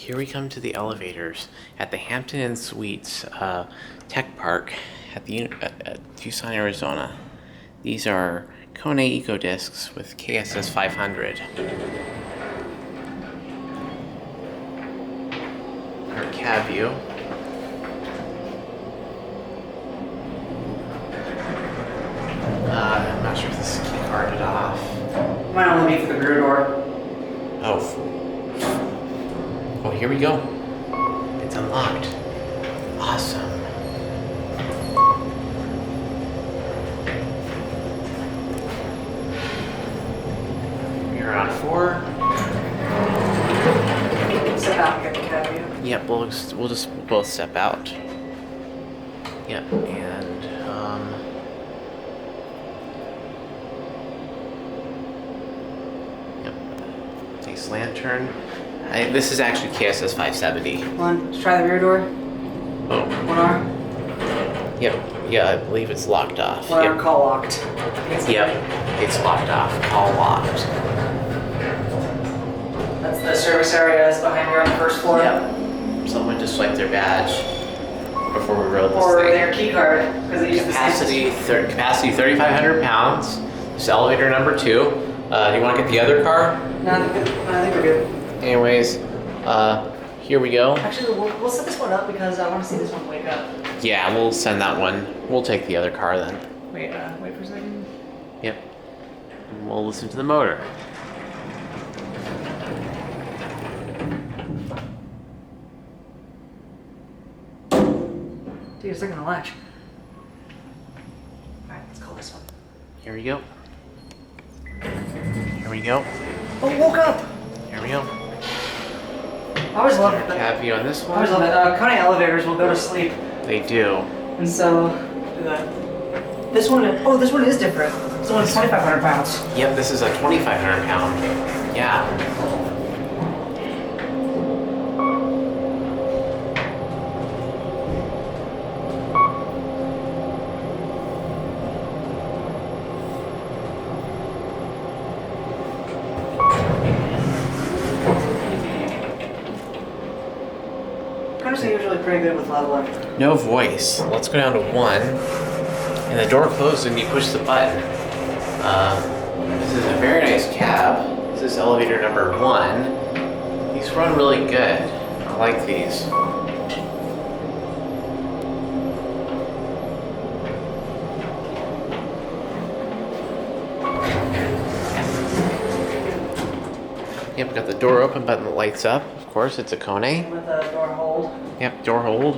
here we come to the elevators at the Hampton Inn Suites Tech Park at Tucson, Arizona. These are Kone EcoSpaces with KSS 500. Our cab view. I'm not sure if this is key carded off. Might only be for the rear door. Oh, here we go. It's unlocked. Awesome. We're on 4. Step out and get the cab view. Yep, we'll just both step out. Yep, and yep, nice lantern. This is actually KSS 570. Let's try the rear door. Oh. One arm. Yep. Yeah, I believe it's locked off. One arm call locked. Yep. It's locked off. Call locked. That's the service area is behind here on the first floor. Yep. Someone just swiped their badge before we rode this Or thing. their key card, because they use Capacity 3,500 pounds. This elevator number 2. Do you want to get the other car? No, I think we're good. Anyways, here we go. Actually, we'll set this one up because I want to see this one wake up. Yeah, we'll send that one. We'll take the other car then. Wait for a second. Yep. And we'll listen to the motor. Dude, it's not gonna latch. Alright, let's call this one. Here we go. Here we go. Oh, woke up! Here we go. I always love it. Cab view on this I one. always love it. Kone elevators will go to sleep. They do. And so, do that. This one is different. This one's 2,500 pounds. Yep, this is a 2,500 pound. Yeah. Connors are usually pretty good with leveling. No voice. Let's go down to 1. And the door closes and you push the button. This is a very nice cab. This is elevator number 1. These run really good. I like these. Yep, we got the door open button that lights up. Of course, it's a Kone. With a door hold. Yep, door hold.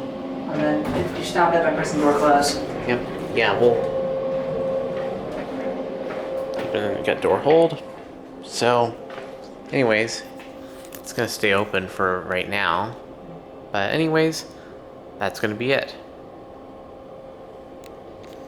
And then you stop it by pressing door close. Yep. Yeah, we'll got door hold. So, anyways, it's gonna stay open for right now. But anyways, that's gonna be it.